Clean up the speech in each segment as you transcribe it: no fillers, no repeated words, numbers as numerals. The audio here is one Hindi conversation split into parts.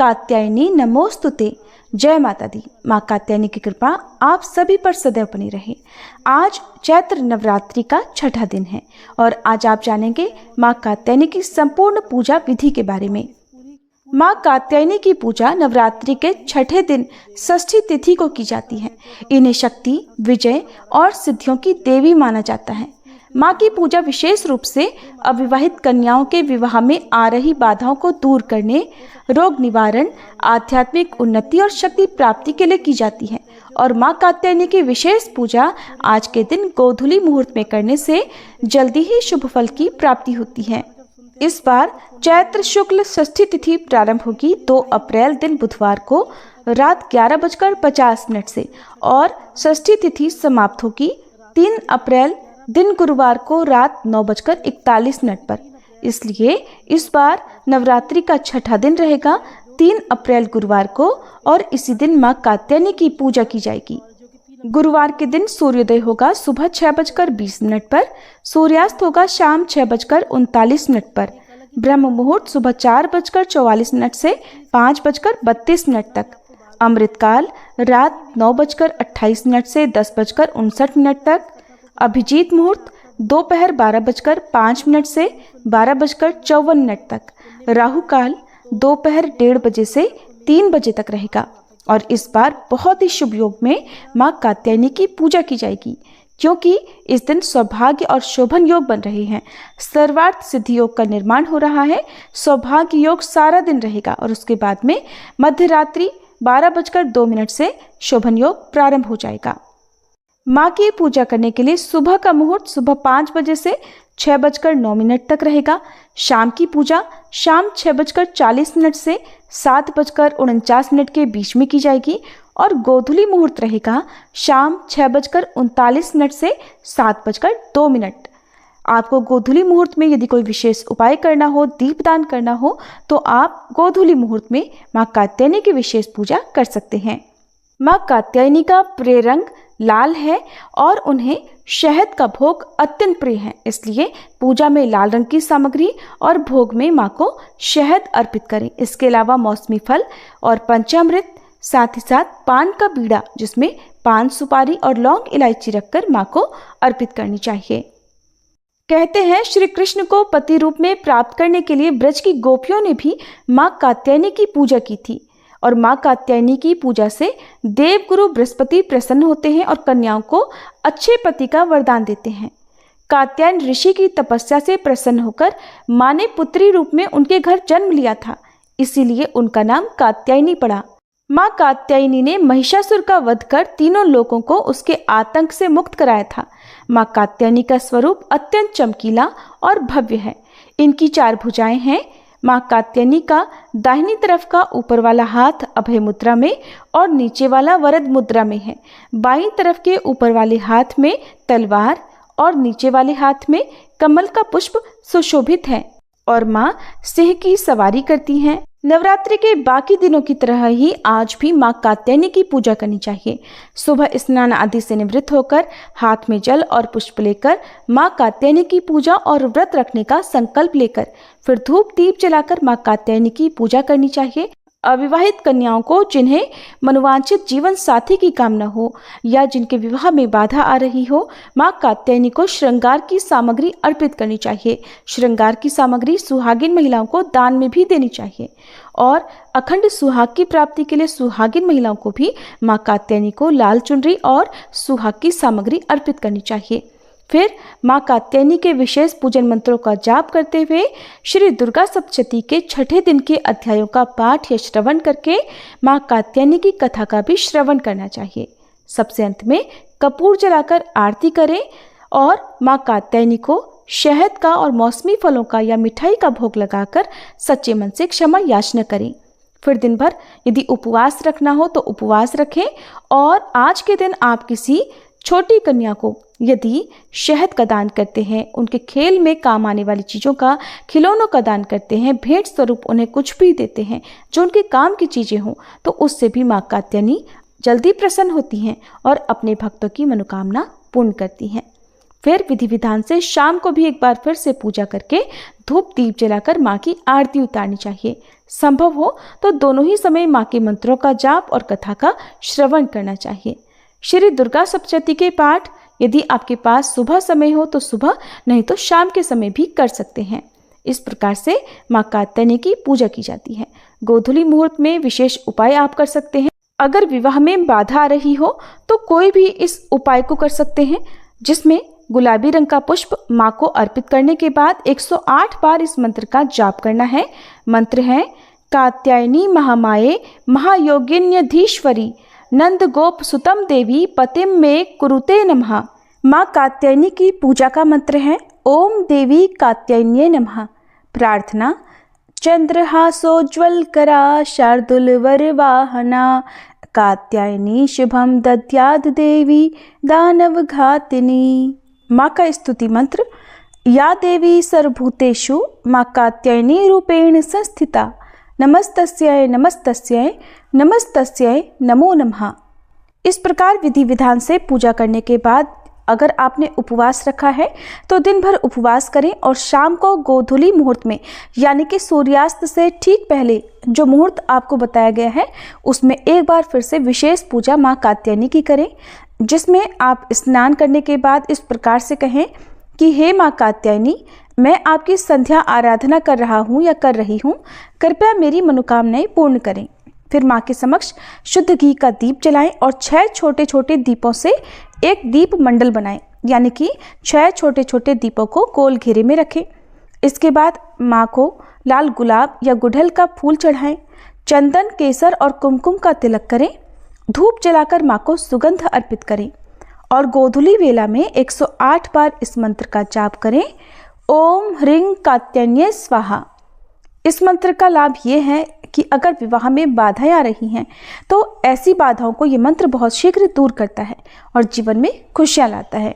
कात्यायनी नमोस्तुते। जय माता दी। माँ कात्यायनी की कृपा आप सभी पर सदैव बनी रहे। आज चैत्र नवरात्रि का छठा दिन है और आज आप जानेंगे माँ कात्यायनी की संपूर्ण पूजा विधि के बारे में। माँ कात्यायनी की पूजा नवरात्रि के छठे दिन षष्ठी तिथि को की जाती है। इन्हें शक्ति, विजय और सिद्धियों की देवी माना जाता है। माँ की पूजा विशेष रूप से अविवाहित कन्याओं के विवाह में आ रही बाधाओं को दूर करने, रोग निवारण, आध्यात्मिक उन्नति और शक्ति प्राप्ति के लिए की जाती है। और माँ कात्यायनी की विशेष पूजा आज के दिन गोधूली मुहूर्त में करने से जल्दी ही शुभ फल की प्राप्ति होती है। इस बार चैत्र शुक्ल षष्ठी तिथि प्रारंभ होगी 2 अप्रैल दिन बुधवार को रात 11:50 से और षष्ठी तिथि समाप्त होगी 3 अप्रैल दिन गुरुवार को रात 9:41 पर। इसलिए इस बार नवरात्रि का छठा दिन रहेगा 3 अप्रैल गुरुवार को और इसी दिन माँ कात्यायनी की पूजा की जाएगी। गुरुवार के दिन सूर्योदय होगा सुबह 6:20 पर, सूर्यास्त होगा शाम 6:39 पर। ब्रह्म मुहूर्त सुबह 4:44 से 5:32 तक। अमृतकाल रात 9:28 से 10:59 तक। अभिजीत मुहूर्त दोपहर 12:05 से 12:54 तक। राहु काल दोपहर 1:30 बजे से 3 बजे तक रहेगा। और इस बार बहुत ही शुभ योग में माँ कात्यायनी की पूजा की जाएगी, क्योंकि इस दिन सौभाग्य और शोभन योग बन रहे हैं। सर्वार्थ सिद्धि योग का निर्माण हो रहा है। सौभाग्य योग सारा दिन रहेगा और उसके बाद में मध्य रात्रि 12:02 से शोभन योग प्रारंभ हो जाएगा। माँ की पूजा करने के लिए सुबह का मुहूर्त सुबह 5 बजे से 6:09 तक रहेगा। शाम की पूजा शाम 6:40 से 7:49 के बीच में की जाएगी और गोधूली मुहूर्त रहेगा शाम 6:39 से 7:02। आपको गोधूली मुहूर्त में यदि कोई विशेष उपाय करना हो, दीपदान करना हो, तो आप गोधूली मुहूर्त में माँ कात्यायनी की विशेष पूजा कर सकते हैं। माँ कात्यायनी का प्रिय रंग लाल है और उन्हें शहद का भोग अत्यंत प्रिय है। इसलिए पूजा में लाल रंग की सामग्री और भोग में माँ को शहद अर्पित करें। इसके अलावा मौसमी फल और पंचामृत, साथ ही साथ पान का बीड़ा जिसमें पान, सुपारी और लौंग इलायची रखकर माँ को अर्पित करनी चाहिए। कहते हैं श्री कृष्ण को पति रूप में प्राप्त करने के लिए ब्रज की गोपियों ने भी माँ कात्यायनी की पूजा की थी और माँ कात्यायनी की पूजा से देवगुरु बृहस्पति प्रसन्न होते हैं और कन्याओं को अच्छे पति का वरदान देते हैं। कात्यायन ऋषि की तपस्या से प्रसन्न होकर माँ ने पुत्री रूप में उनके घर जन्म लिया था, इसीलिए उनका नाम कात्यायनी पड़ा। माँ कात्यायनी ने महिषासुर का वध कर तीनों लोगों को उसके आतंक से मुक्त कराया था। माँ कात्यायनी का स्वरूप अत्यंत चमकीला और भव्य है। इनकी 4 भुजाएं हैं। माँ कात्यायनी का दाहिनी तरफ का ऊपर वाला हाथ अभय मुद्रा में और नीचे वाला वरद मुद्रा में है। बाईं तरफ के ऊपर वाले हाथ में तलवार और नीचे वाले हाथ में कमल का पुष्प सुशोभित है और माँ सिंह की सवारी करती हैं। नवरात्रि के बाकी दिनों की तरह ही आज भी माँ कात्यायनी की पूजा करनी चाहिए। सुबह स्नान आदि से निवृत्त होकर हाथ में जल और पुष्प लेकर माँ कात्यायनी की पूजा और व्रत रखने का संकल्प लेकर फिर धूप दीप जलाकर माँ कात्यायनी की पूजा करनी चाहिए। अविवाहित कन्याओं को जिन्हें मनोवांछित जीवन साथी की कामना हो या जिनके विवाह में बाधा आ रही हो, माँ कात्यायनी को श्रृंगार की सामग्री अर्पित करनी चाहिए। श्रृंगार की सामग्री सुहागिन महिलाओं को दान में भी देनी चाहिए और अखंड सुहाग की प्राप्ति के लिए सुहागिन महिलाओं को भी माँ कात्यायनी को लाल चुनरी और सुहाग की सामग्री अर्पित करनी चाहिए। फिर माँ कात्यायनी के विशेष पूजन मंत्रों का जाप करते हुए श्री दुर्गा सप्तशती के छठे दिन के अध्यायों का पाठ या श्रवण करके माँ कात्यायनी की कथा का भी श्रवण करना चाहिए। सबसे अंत में कपूर जलाकर आरती करें और माँ कात्यायनी को शहद का और मौसमी फलों का या मिठाई का भोग लगाकर सच्चे मन से क्षमा याचना करें। फिर दिन भर यदि उपवास रखना हो तो उपवास रखें और आज के दिन आप किसी छोटी कन्या को यदि शहद का दान करते हैं, उनके खेल में काम आने वाली चीज़ों का, खिलौनों का दान करते हैं, भेंट स्वरूप उन्हें कुछ भी देते हैं जो उनके काम की चीज़ें हों, तो उससे भी माँ कात्यायनी जल्दी प्रसन्न होती हैं और अपने भक्तों की मनोकामना पूर्ण करती हैं। फिर विधि विधान से शाम को भी एक बार फिर से पूजा करके धूप दीप जलाकर माँ की आरती उतारनी चाहिए। संभव हो तो दोनों ही समय माँ के मंत्रों का जाप और कथा का श्रवण करना चाहिए। श्री दुर्गा सप्तशती के पाठ यदि आपके पास सुबह समय हो तो सुबह, नहीं तो शाम के समय भी कर सकते हैं। इस प्रकार से माँ कात्यायनी की पूजा की जाती है। गोधूली मुहूर्त में विशेष उपाय आप कर सकते हैं। अगर विवाह में बाधा आ रही हो तो कोई भी इस उपाय को कर सकते हैं, जिसमें गुलाबी रंग का पुष्प माँ को अर्पित करने के बाद 108 बार इस मंत्र का जाप करना है। मंत्र है कात्यायनी महामाये महायोगिन्यधीश्वरी नंद गोप सुतम देवी पतिम में कुरुते नमः। माँ कात्यायनी की पूजा का मंत्र है ओम देवी कात्यायन्ये नमः। प्रार्थना चंद्रहासोज्ज्वल करा शार्दुल वरवाहना कात्यायनी शुभम दद्याद देवी दानव घातिनी। माँ का स्तुति मंत्र या देवी सर्वभूतेषु माँ कात्यायनी रूपेण संस्थिता नमस्तस्यै नमस्तस्यै नमस्तस्यै नमो नमः। इस प्रकार विधि विधान से पूजा करने के बाद अगर आपने उपवास रखा है तो दिन भर उपवास करें और शाम को गोधूली मुहूर्त में यानी कि सूर्यास्त से ठीक पहले जो मुहूर्त आपको बताया गया है उसमें एक बार फिर से विशेष पूजा माँ कात्यायनी की करें, जिसमें आप स्नान करने के बाद इस प्रकार से कहें कि हे माँ कात्यायनी, मैं आपकी संध्या आराधना कर रहा हूँ या कर रही हूँ, कृपया मेरी मनोकामनाएं पूर्ण करें। फिर माँ के समक्ष शुद्ध घी का दीप जलाएं और 6 छोटे छोटे दीपों से एक दीप मंडल बनाएं, यानी कि 6 छोटे छोटे दीपों को गोल घेरे में रखें। इसके बाद माँ को लाल गुलाब या गुड़हल का फूल चढ़ाएं, चंदन केसर और कुमकुम का तिलक करें, धूप जलाकर माँ को सुगंध अर्पित करें और गोधूली वेला में 108 बार इस मंत्र का जाप करें ओम ह्रीं कात्यायन्ये स्वाहा। इस मंत्र का लाभ ये है कि अगर विवाह में बाधाएं आ रही हैं तो ऐसी बाधाओं को ये मंत्र बहुत शीघ्र दूर करता है और जीवन में खुशियां लाता है।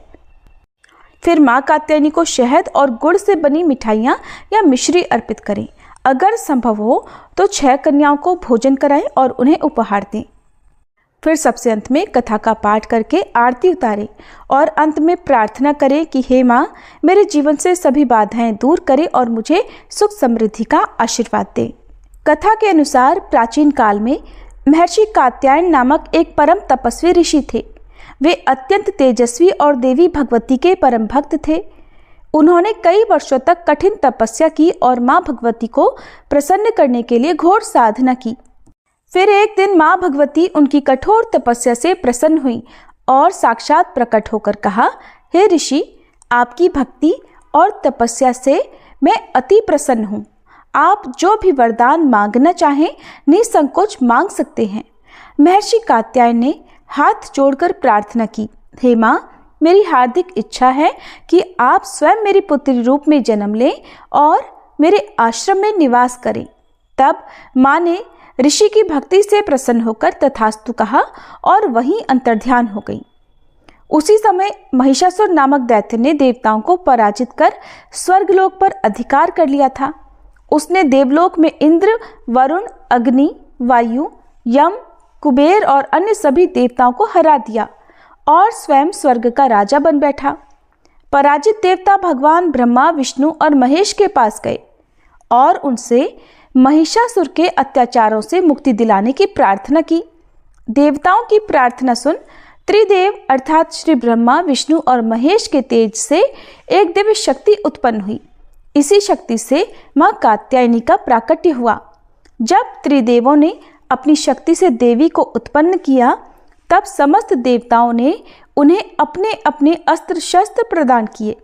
फिर माँ कात्यायनी को शहद और गुड़ से बनी मिठाइयाँ या मिश्री अर्पित करें। अगर संभव हो तो 6 कन्याओं को भोजन कराएं और उन्हें उपहार दें। फिर सबसे अंत में कथा का पाठ करके आरती उतारें और अंत में प्रार्थना करें कि हे माँ, मेरे जीवन से सभी बाधाएं दूर करें और मुझे सुख समृद्धि का आशीर्वाद दें। कथा के अनुसार प्राचीन काल में महर्षि कात्यायन नामक एक परम तपस्वी ऋषि थे। वे अत्यंत तेजस्वी और देवी भगवती के परम भक्त थे। उन्होंने कई वर्षों तक कठिन तपस्या की और माँ भगवती को प्रसन्न करने के लिए घोर साधना की। फिर एक दिन माँ भगवती उनकी कठोर तपस्या से प्रसन्न हुई और साक्षात प्रकट होकर कहा, हे ऋषि, आपकी भक्ति और तपस्या से मैं अति प्रसन्न हूँ। आप जो भी वरदान मांगना चाहें निसंकोच मांग सकते हैं। महर्षि कात्यायन ने हाथ जोड़कर प्रार्थना की, हे माँ, मेरी हार्दिक इच्छा है कि आप स्वयं मेरी पुत्री रूप में जन्म लें और मेरे आश्रम में निवास करें। तब माँ ने ऋषि की भक्ति से प्रसन्न होकर तथास्तु कहा और वहीं अंतर्ध्यान हो गई। उसी समय महिषासुर नामक दैत्य ने देवताओं को पराजित कर स्वर्गलोक पर अधिकार कर लिया था। उसने देवलोक में इंद्र, वरुण, अग्नि, वायु, यम, कुबेर और अन्य सभी देवताओं को हरा दिया और स्वयं स्वर्ग का राजा बन बैठा। पराजित देवता भगवान ब्रह्मा, विष्णु और महेश के पास गए और उनसे महिषासुर के अत्याचारों से मुक्ति दिलाने की प्रार्थना की। देवताओं की प्रार्थना सुन त्रिदेव अर्थात श्री ब्रह्मा, विष्णु और महेश के तेज से एक दिव्य शक्ति उत्पन्न हुई। इसी शक्ति से माँ कात्यायनी का प्राकट्य हुआ। जब त्रिदेवों ने अपनी शक्ति से देवी को उत्पन्न किया तब समस्त देवताओं ने उन्हें अपने अपने अस्त्र शस्त्र प्रदान किए।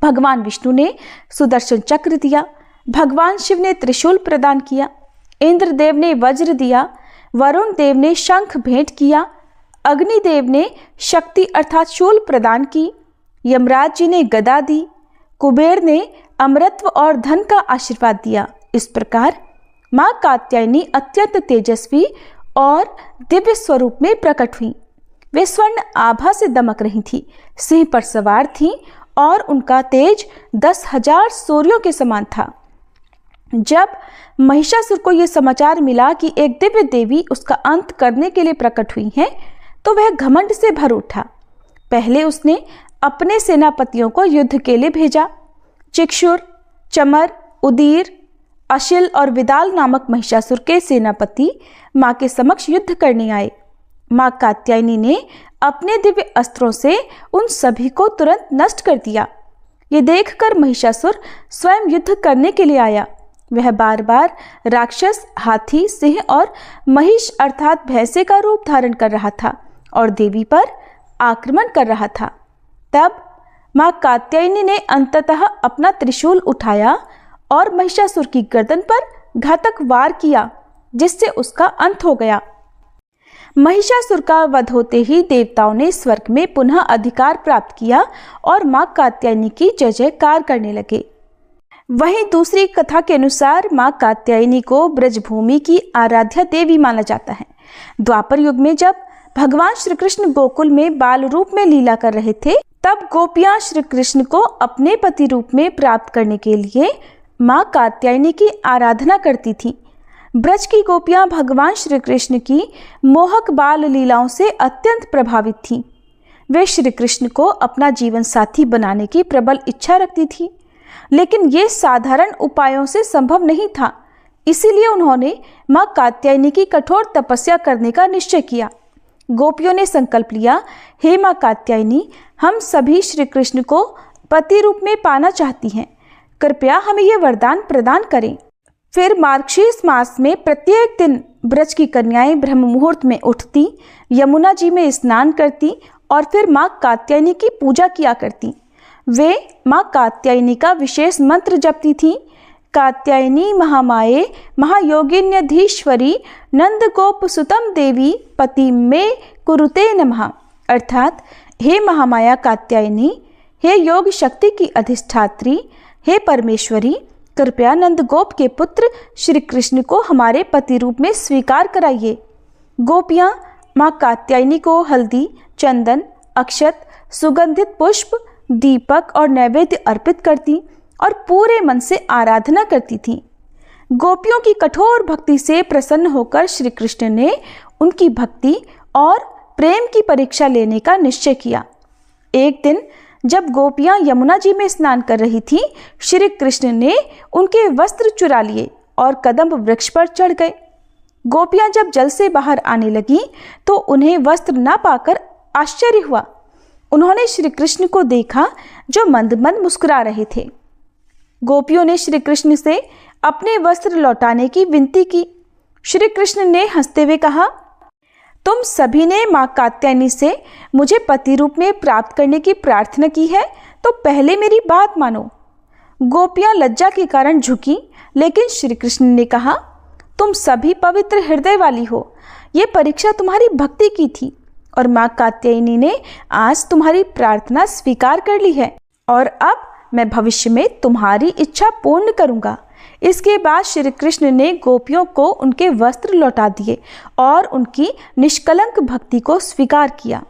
भगवान विष्णु ने सुदर्शन चक्र दिया, भगवान शिव ने त्रिशूल प्रदान किया, इंद्रदेव ने वज्र दिया, वरुण देव ने शंख भेंट किया, अग्निदेव ने शक्ति अर्थात शूल प्रदान की, यमराज जी ने गदा दी, कुबेर ने अमरत्व और धन का आशीर्वाद दिया। इस प्रकार माँ कात्यायनी अत्यंत तेजस्वी और दिव्य स्वरूप में प्रकट हुई। वे स्वर्ण आभा से दमक रही थी, सिंह पर सवार थीं और उनका तेज 10,000 सूर्यों के समान था। जब महिषासुर को यह समाचार मिला कि एक दिव्य देवी उसका अंत करने के लिए प्रकट हुई है तो वह घमंड से भर उठा। पहले उसने अपने सेनापतियों को युद्ध के लिए भेजा। चिक्षुर, चमर, उदीर, अशिल और विदाल नामक महिषासुर के सेनापति मां के समक्ष युद्ध करने आए। मां कात्यायनी ने अपने दिव्य अस्त्रों से उन सभी को तुरंत नष्ट कर दिया। ये देखकर महिषासुर स्वयं युद्ध करने के लिए आया। वह बार बार राक्षस, हाथी, सिंह और महिष अर्थात भैंसे का रूप धारण कर रहा था और देवी पर आक्रमण कर रहा था। तब मां कात्यायनी ने अंततः अपना त्रिशूल उठाया और महिषासुर की गर्दन पर घातक वार किया, जिससे उसका अंत हो गया। महिषासुर का वध होते ही देवताओं ने स्वर्ग में पुनः अधिकार प्राप्त किया और मां कात्यायनी की जय जयकार करने लगे। वहीं दूसरी कथा के अनुसार मां कात्यायनी को ब्रजभूमि की आराध्या देवी माना जाता है। द्वापर युग में जब भगवान श्री कृष्ण गोकुल में बाल रूप में लीला कर रहे थे, तब गोपियां श्री कृष्ण को अपने पति रूप में प्राप्त करने के लिए मां कात्यायनी की आराधना करती थीं। ब्रज की गोपियां भगवान श्री कृष्ण की मोहक बाल लीलाओं से अत्यंत प्रभावित थीं। वे श्री कृष्ण को अपना जीवन साथी बनाने की प्रबल इच्छा रखती थीं, लेकिन ये साधारण उपायों से संभव नहीं था। इसीलिए उन्होंने मां कात्यायनी की कठोर तपस्या करने का निश्चय किया। गोपियों ने संकल्प लिया, हे मां कात्यायनी, हम सभी श्री कृष्ण को पति रूप में पाना चाहती हैं, कृपया हमें यह वरदान प्रदान करें। फिर मार्गशीर्ष मास में प्रत्येक दिन ब्रज की कन्याएं ब्रह्म मुहूर्त में उठती, यमुना जी में स्नान करती और फिर मां कात्यायनी की पूजा किया करती। वे मां कात्यायनी का विशेष मंत्र जपती थीं। कात्यायनी महामाये महायोगिन्यधीश्वरी नंद गोप सुतम देवी पति में कुरुते नमः, अर्थात हे महामाया कात्यायनी, हे योग शक्ति की अधिष्ठात्री, हे परमेश्वरी, कृपया नंद गोप के पुत्र श्री कृष्ण को हमारे पति रूप में स्वीकार कराइए। गोपियां मां कात्यायनी को हल्दी, चंदन, अक्षत, सुगंधित पुष्प, दीपक और नैवेद्य अर्पित करती और पूरे मन से आराधना करती थीं। गोपियों की कठोर भक्ति से प्रसन्न होकर श्री कृष्ण ने उनकी भक्ति और प्रेम की परीक्षा लेने का निश्चय किया। एक दिन जब गोपियां यमुना जी में स्नान कर रही थीं, श्री कृष्ण ने उनके वस्त्र चुरा लिए और कदम्ब वृक्ष पर चढ़ गए। गोपियां जब जल से बाहर आने लगी तो उन्हें वस्त्र न पाकर आश्चर्य हुआ। उन्होंने श्री कृष्ण को देखा जो मंद मंद मुस्कुरा रहे थे। गोपियों ने श्री कृष्ण से अपने वस्त्र लौटाने की विनती की। श्री कृष्ण ने हंसते हुए कहा, तुम सभी ने मां कात्यायनी से मुझे पति रूप में प्राप्त करने की प्रार्थना की है, तो पहले मेरी बात मानो। गोपियां लज्जा के कारण झुकी, लेकिन श्री कृष्ण ने कहा, तुम सभी पवित्र हृदय वाली हो। ये परीक्षा तुम्हारी भक्ति की थी और मां कात्यायनी ने आज तुम्हारी प्रार्थना स्वीकार कर ली है और अब मैं भविष्य में तुम्हारी इच्छा पूर्ण करूंगा। इसके बाद श्री कृष्ण ने गोपियों को उनके वस्त्र लौटा दिए और उनकी निष्कलंक भक्ति को स्वीकार किया।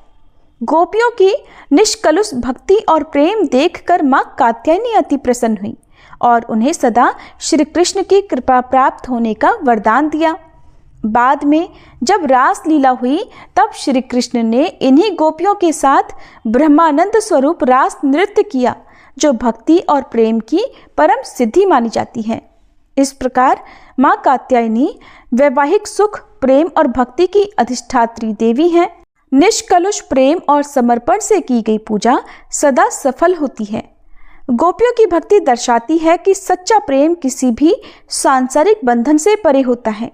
गोपियों की निष्कलुष भक्ति और प्रेम देखकर मां कात्यायनी अति प्रसन्न हुई और उन्हें सदा श्री कृष्ण की कृपा प्राप्त होने का वरदान दिया। बाद में जब रास लीला हुई, तब श्री कृष्ण ने इन्हीं गोपियों के साथ ब्रह्मानंद स्वरूप रास नृत्य किया, जो भक्ति और प्रेम की परम सिद्धि मानी जाती है। इस प्रकार मां कात्यायनी वैवाहिक सुख, प्रेम और भक्ति की अधिष्ठात्री देवी हैं। निष्कलुष प्रेम और समर्पण से की गई पूजा सदा सफल होती है। गोपियों की भक्ति दर्शाती है कि सच्चा प्रेम किसी भी सांसारिक बंधन से परे होता है।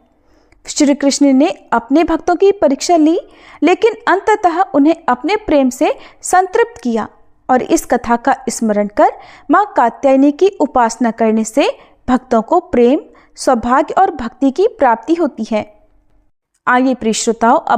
श्री कृष्ण ने अपने भक्तों की परीक्षा ली, लेकिन अंततः उन्हें अपने प्रेम से संतृप्त किया और इस कथा का स्मरण कर मां कात्यायनी की उपासना करने से भक्तों को प्रेम, सौभाग्य और भक्ति की प्राप्ति होती है। आइए प्रिय श्रोताओं, अब